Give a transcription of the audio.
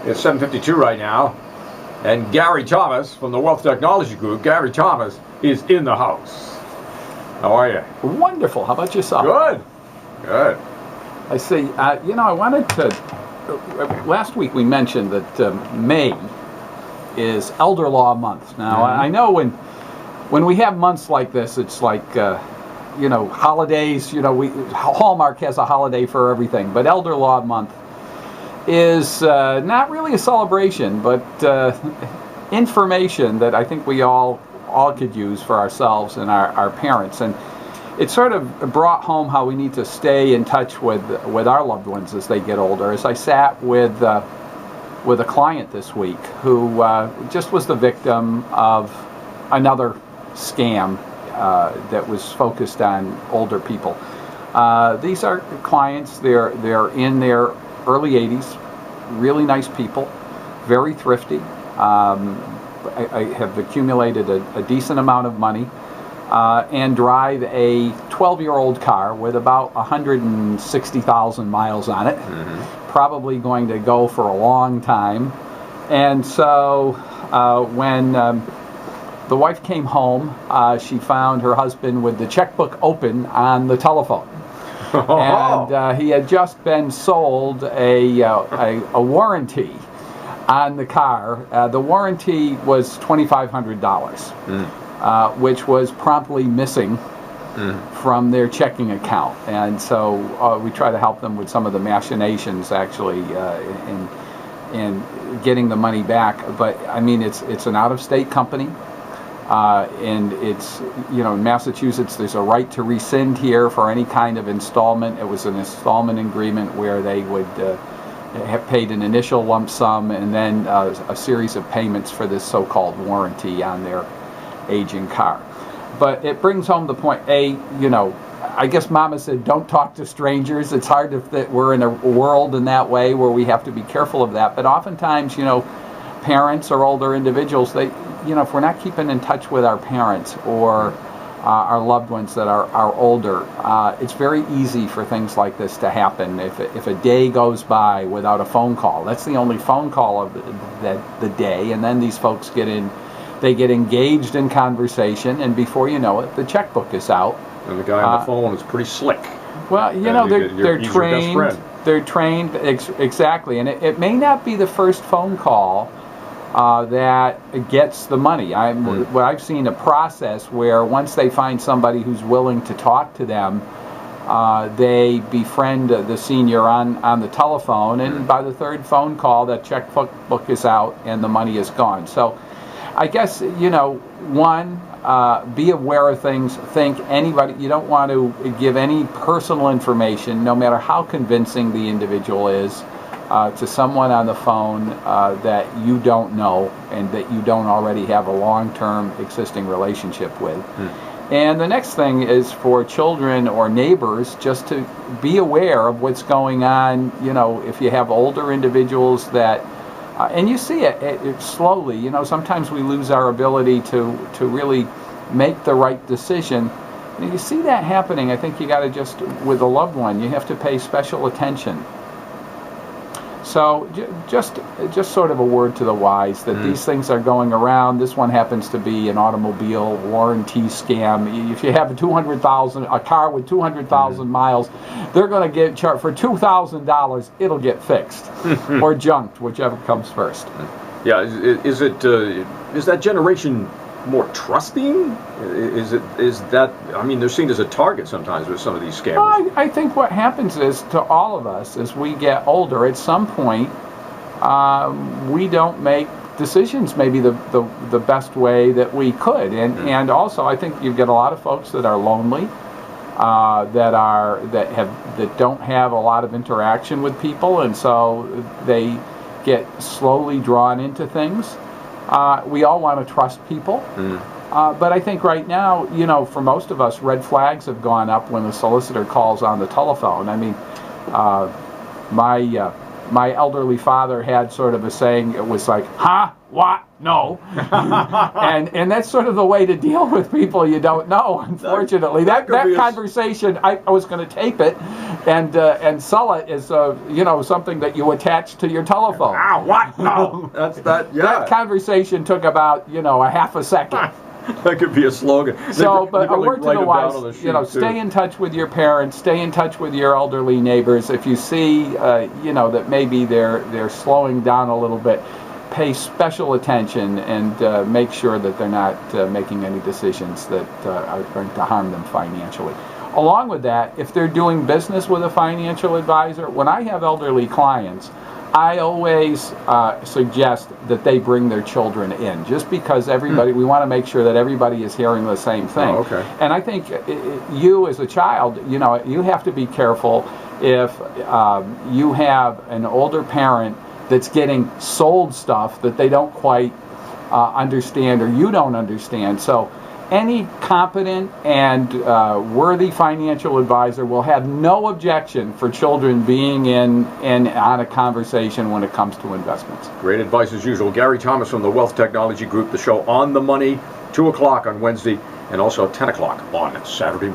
It's 7:52 right now, and Gary Thomas from the Wealth Technology Group, Gary Thomas, is in the house. How are you? Wonderful. How about yourself? Good. Good. I see. You know, I wanted to. Last week we mentioned that May is Elder Law Month. Now, I know when we have months like this, it's like, you know, holidays. You know, Hallmark has a holiday for everything, but Elder Law Month is not really a celebration, but information that I think we all could use for ourselves and our parents. And it sort of brought home how we need to stay in touch with our loved ones as they get older. As I sat with a client this week who just was the victim of another scam that was focused on older people. These are clients. They're in their early 80s, really nice people, very thrifty. I have accumulated a decent amount of money and drive a 12-year-old car with about 160,000 miles on it. Probably going to go for a long time. And so when the wife came home, she found her husband with the checkbook open on the telephone. And he had just been sold a warranty on the car. The warranty was $2,500, which was promptly missing from their checking account. And so we try to help them with some of the machinations, actually, in getting the money back. But I mean, it's an out-of-state company. And it's, you know, in Massachusetts, there's a right to rescind here for any kind of installment. It was an installment agreement where they would have paid an initial lump sum and then a series of payments for this so-called warranty on their aging car. But it brings home the point, you know, I guess Mama said, don't talk to strangers. It's hard that we're in a world in that way where we have to be careful of that. But oftentimes, you know, parents or older individuals, they, you know, if we're not keeping in touch with our parents or our loved ones that are older, it's very easy for things like this to happen. If a day goes by without a phone call, that's the only phone call of the day, and then these folks get engaged in conversation, and before you know it, the checkbook is out. And the guy on the phone is pretty slick. Well, you know, they're trained. They're trained exactly, and it may not be the first phone call that gets the money. What I've seen a process where once they find somebody who's willing to talk to them, they befriend the senior on the telephone, and by the third phone call, that checkbook is out and the money is gone. So I guess, you know, one, be aware of things. You don't want to give any personal information, no matter how convincing the individual is, to someone on the phone that you don't know and that you don't already have a long-term existing relationship with. And the next thing is for children or neighbors just to be aware of what's going on. You know, if you have older individuals that, and you see it slowly, you know, sometimes we lose our ability to really make the right decision. And you see that happening. I think you got to just, with a loved one, you have to pay special attention. So just sort of a word to the wise that these things are going around. This one happens to be an automobile warranty scam. If you have a car with 200,000 miles, they're going to get charged for $2,000. It'll get fixed or junked, whichever comes first. Yeah, is that generation more trusting? Is that? I mean, they're seen as a target sometimes with some of these scammers. Well, I think what happens is, to all of us, as we get older, at some point, we don't make decisions maybe the best way that we could, and also I think you get a lot of folks that are lonely, that don't have a lot of interaction with people, and so they get slowly drawn into things. We all want to trust people, but I think right now, you know, for most of us, red flags have gone up when the solicitor calls on the telephone. I mean, my my elderly father had sort of a saying. It was like, huh? What? No. and that's sort of the way to deal with people you don't know, unfortunately. That conversation, I was going to tape it and sell it as something that you attach to your telephone. Ah, what? No. That conversation took about, a half a second. That could be a slogan. So, but a word to the wise, stay in touch with your parents, stay in touch with your elderly neighbors. If you see, that maybe they're slowing down a little bit, pay special attention and make sure that they're not making any decisions that are going to harm them financially. Along with that, if they're doing business with a financial advisor, when I have elderly clients, I always suggest that they bring their children in, just because we want to make sure that everybody is hearing the same thing. Oh, okay. And I think you as a child, you have to be careful if you have an older parent that's getting sold stuff that they don't quite understand or you don't understand. So any competent and worthy financial advisor will have no objection for children being in on a conversation when it comes to investments. Great advice as usual. Gary Thomas from the Wealth Technology Group. The show On the Money, 2 o'clock on Wednesday and also 10 o'clock on Saturday.